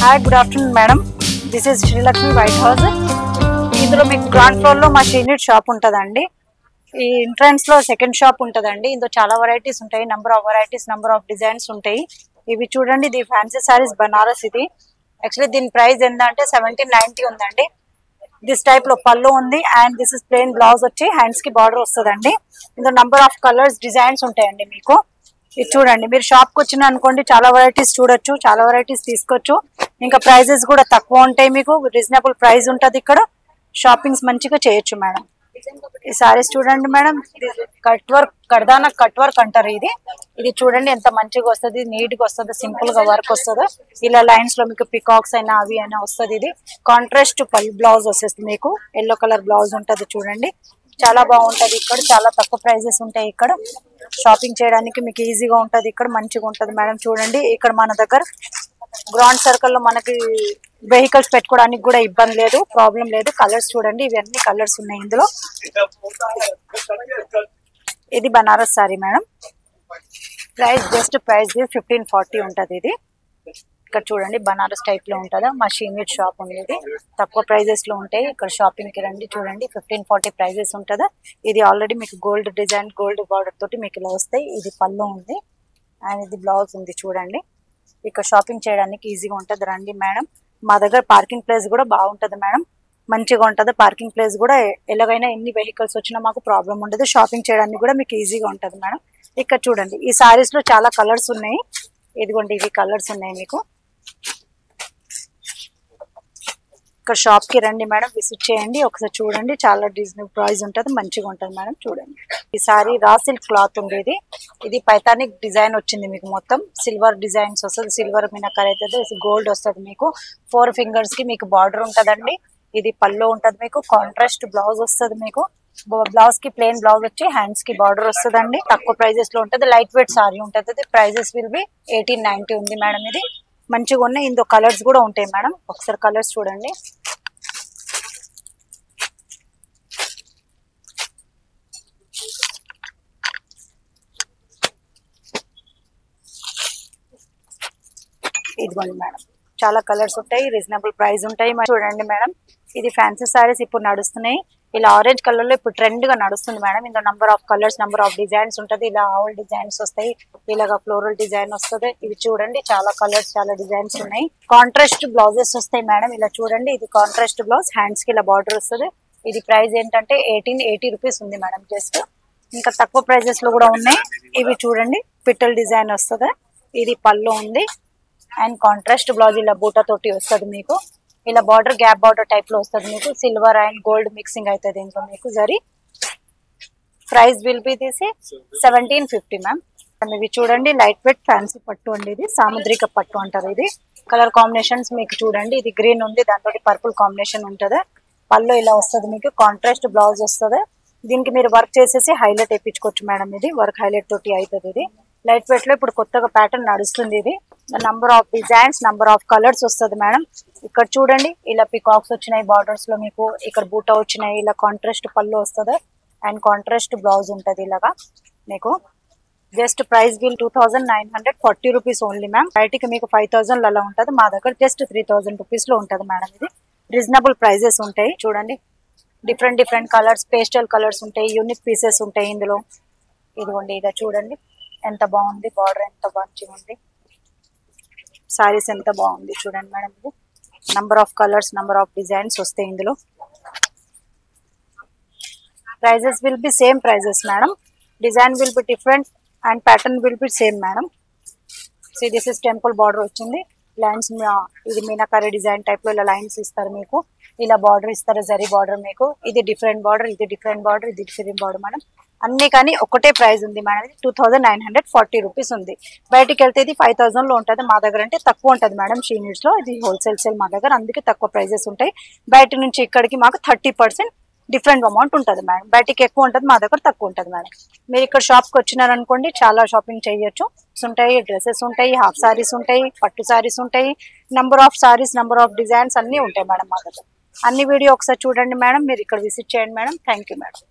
Hi good afternoon madam. This is Srilakshmi white house. ఇందులో మీకు ground floor లో మా యూనిట్ షాప్ ఉంటుందండి. ఈ ఎంట్రన్స్ లో సెకండ్ షాప్ ఉంటుందండి. ఇందులో చాలా వెరైటీస్ ఉంటాయి, number of varieties, number of designs ఉంటాయి. ఇవి చూడండి, ఇది ఫ్యాన్సీ సారీస్ బనారస్. ఇది యాక్చువల్లీ దీని ప్రైస్ ఎంత అంటే 1790 ఉందండి. దిస్ టైప్ లో పళ్ళు ఉంది and this is plain blouse వచ్చి హ్యాండ్స్ కి బార్డర్ వస్తుందండి. ఇందులో నంబర్ ఆఫ్ కలర్స్ డిజైన్స్ ఉంటాయండి. మీకు ఇది చూడండి, మీరు షాప్ కి వచ్చిన అనుకోండి చాలా వెరైటీస్ చూడొచ్చు, చాలా వెరైటీస్ తీసుకోవచ్చు. ఇంకా ప్రైజెస్ కూడా తక్కువ ఉంటాయి, మీకు రీజనబుల్ ప్రైస్ ఉంటుంది. ఇక్కడ షాపింగ్స్ మంచిగా చేయొచ్చు మేడం. ఈ సారీస్ చూడండి మేడం, కట్ వర్క్, కడ్దానా కట్ వర్క్ అంటారు. ఇది చూడండి ఎంత మంచిగా వస్తుంది, నీట్ గా వస్తుంది, సింపుల్ గా వర్క్ వస్తుంది. ఇలా లైన్స్ లో మీకు పికాక్స్ అయినా అవి అయినా వస్తుంది. ఇది కాంట్రాస్ట్ బ్లౌజ్ వచ్చేస్తుంది, మీకు ఎల్లో కలర్ బ్లౌజ్ ఉంటుంది. చూడండి చాలా బాగుంటది. ఇక్కడ చాలా తక్కువ ప్రైజెస్ ఉంటాయి. ఇక్కడ షాపింగ్ చేయడానికి మీకు ఈజీగా ఉంటది. ఇక్కడ మంచిగా ఉంటది మేడం. చూడండి ఇక్కడ మన దగ్గర గ్రౌండ్ సర్కిల్ లో మనకి వెహికల్స్ పెట్టుకోవడానికి కూడా ఇబ్బంది లేదు, ప్రాబ్లం లేదు. కలర్స్ చూడండి, ఇవన్నీ కలర్స్ ఉన్నాయి ఇందులో. ఇది Banaras sorry madam. Price just price 1540 ఉంటది. ఇది ఇక్కడ చూడండి బనారస్ టైప్ లో ఉంటుందా. మా షీనియర్ షాప్ ఉంది, ఇది తక్కువ ప్రైజెస్ లో ఉంటాయి. ఇక్కడ షాపింగ్ కి రండి. చూడండి 1540 ప్రైజెస్ ఉంటుందా. ఇది ఆల్రెడీ మీకు గోల్డ్ డిజైన్, గోల్డ్ బార్డర్ తోటి మీకు ఇలా వస్తాయి. ఇది పళ్ళు ఉంది అండ్ ఇది బ్లౌజ్ ఉంది. చూడండి ఇక్కడ షాపింగ్ చేయడానికి ఈజీగా ఉంటది. రండి మేడం. మా దగ్గర పార్కింగ్ ప్లేస్ కూడా బాగుంటది మేడం, మంచిగా ఉంటది. పార్కింగ్ ప్లేస్ కూడా ఎలాగైనా ఎన్ని వెహికల్స్ వచ్చినా మాకు ప్రాబ్లం ఉండదు. షాపింగ్ చేయడానికి కూడా మీకు ఈజీగా ఉంటది మేడం. ఇక్కడ చూడండి ఈ సారీస్ లో చాలా కలర్స్ ఉన్నాయి. ఇదిగోండి ఇవి కలర్స్ ఉన్నాయి మీకు. ఇక్కడ షాప్ కి రండి మేడం, విజిట్ చేయండి, ఒకసారి చూడండి. చాలా రీజనబుల్ ప్రైస్ ఉంటుంది, మంచిగా ఉంటుంది మేడం. చూడండి ఈ సారీ రా సిల్క్ క్లాత్ ఉండేది. ఇది పైతానిక్ డిజైన్ వచ్చింది మీకు. మొత్తం సిల్వర్ డిజైన్స్ వస్తుంది, సిల్వర్ మీనాకారి అవుతుంది, గోల్డ్ వస్తుంది. మీకు 4 ఫింగర్స్ కి మీకు బార్డర్ ఉంటదండి. ఇది పళ్ళు ఉంటది మీకు. కాంట్రాస్ట్ బ్లౌజ్ వస్తుంది మీకు. బ్లౌజ్ కి ప్లెయిన్ బ్లౌజ్ వచ్చి హ్యాండ్స్ కి బార్డర్ వస్తుందండి. తక్కువ ప్రైజెస్ లో ఉంటుంది. లైట్ వెయిట్ సారీ ఉంటుంది. ప్రైజెస్ విల్ బి 1890 ఉంది మేడం. ఇది మంచిగా ఉన్నాయి. ఇందులో కలర్స్ కూడా ఉంటాయి మేడం. ఒకసారి కలర్స్ చూడండి. ఇదిగోండి మేడం, చాలా కలర్స్ ఉంటాయి, రీజనబుల్ ప్రైస్ ఉంటాయి. చూడండి మేడం, ఇది ఫ్యాన్సీ సారీస్ ఇప్పుడు నడుస్తున్నాయి. ఇలా ఆరెంజ్ కలర్ లో ఇప్పుడు ట్రెండ్ గా నడుస్తుంది మేడం. ఇందులో number of colours, number of designs ఉంటది. ఇలా ఆల్ డిజైన్స్ వస్తాయి, ఇలాగా ఫ్లోరల్ డిజైన్ వస్తుంది. ఇవి చూడండి చాలా కలర్స్, చాలా డిజైన్స్ ఉన్నాయి. కాంట్రాస్ట్ బ్లౌజెస్ వస్తాయి మేడం. ఇలా చూడండి, ఇది కాంట్రాస్ట్ బ్లౌజ్, హ్యాండ్స్ కి ఇలా బార్డర్ వస్తుంది. ఇది ప్రైస్ ఏంటంటే 1880 రూపీస్ ఉంది మేడం. జస్ట్ ఇంకా తక్కువ ప్రైజెస్ లో కూడా ఉన్నాయి. ఇవి చూడండి పిట్టల్ డిజైన్ వస్తుంది. ఇది పళ్ళు ఉంది అండ్ కాంట్రాస్ట్ బ్లౌజ్ ఇలా బూటా తోటి వస్తుంది మీకు. ఇలా బార్డర్ గ్యాప్ బార్డర్ టైప్ లో వస్తుంది మీకు. సిల్వర్ అండ్ గోల్డ్ మిక్సింగ్ అవుతుంది ఇంట్లో మీకు. జరీ ప్రైస్ విల్ బి తీసి 1750 మ్యామ్. ఇవి చూడండి లైట్ వెయిట్ ఫ్యాన్సీ పట్టు అండి. ఇది సాముద్రిక పట్టు అంటారు. ఇది కలర్ కాంబినేషన్స్ మీకు చూడండి. ఇది గ్రీన్ ఉంది, దాంతో పర్పుల్ కాంబినేషన్ ఉంటుంది. పళ్ళు ఇలా వస్తుంది మీకు. కాంట్రాస్ట్ బ్లౌజ్ వస్తుంది. దీనికి మీరు వర్క్ చేసేసి హైలైట్ వేయించుకోవచ్చు మేడం. ఇది వర్క్ హైలైట్ తోటి అవుతుంది. ఇది లైట్ వెయిట్ లో ఇప్పుడు కొత్తగా ప్యాటర్న్ నడుస్తుంది. ఇది number of designs, number of colours వస్తుంది మేడం. ఇక్కడ చూడండి ఇలా పికాక్స్ వచ్చినాయి బార్డర్స్ లో మీకు. ఇక్కడ బూటా వచ్చినాయి. ఇలా కాంట్రాస్ట్ పళ్ళు వస్తుంది అండ్ కాంట్రాస్ట్ బ్లౌజ్ ఉంటుంది ఇలాగా మీకు. Just price bill 2940 rupees only ma'am. బయటికి మీకు 5000 అలా ఉంటుంది. మా దగ్గర జస్ట్ 3000 రూపీస్ లో ఉంటుంది మేడం. ఇది రీజనబుల్ ప్రైజెస్ ఉంటాయి. చూడండి different different colours, pastel colours ఉంటాయి, యూనిక్ పీసెస్ ఉంటాయి ఇందులో. ఇదిగోండి ఇలా చూడండి ఎంత బాగుంది, బార్డర్ ఎంత మంచిగా ఉంది, సారీస్ ఎంత బాగుంది చూడండి మేడం. ఇది number of colours, number of designs వస్తాయి ఇందులో. Prices will be same prices madam. Design will be different and pattern will be same madam. So this is temple border వచ్చింది. లైన్స్ ఇది మీనాకారి డిజైన్ టైప్ లో ఇలా lines ఇస్తారు మీకు. ఇలా border ఇస్తారు, జరీ బార్డర్ మీకు. ఇది డిఫరెంట్ బార్డర్, ఇది డిఫరెంట్ బార్డర్, ఇది డిఫరెంట్ బార్డర్ మేడం. అన్ని కానీ ఒకటే ప్రైస్ ఉంది మేడం. 2940 రూపీస్ ఉంది. బయటికి వెళ్తే ఇది 5000 లో ఉంటుంది. మా దగ్గర అంటే తక్కువ ఉంటుంది మేడం. షీనిట్స్ లో ఇది హోల్సేల్ సేల్ మా దగ్గర, అందుకే తక్కువ ప్రైజెస్ ఉంటాయి. బయట నుంచి ఇక్కడికి మాకు 30% డిఫరెంట్ అమౌంట్ ఉంటుంది మేడం. బయటికి ఎక్కువ ఉంటుంది, మా దగ్గర తక్కువ ఉంటుంది మేడం. మీరు ఇక్కడ షాప్ కి వచ్చినారనుకోండి చాలా షాపింగ్ చేయొచ్చు. ఉంటాయి, డ్రెస్సెస్ ఉంటాయి, హాఫ్ సారీస్ ఉంటాయి, పట్టు సారీస్ ఉంటాయి, number of saris, number of designs అన్ని ఉంటాయి మేడం మా దగ్గర. అన్ని వీడియో ఒకసారి చూడండి మేడం. మీరు ఇక్కడ విజిట్ చేయండి మేడం. Thank you madam.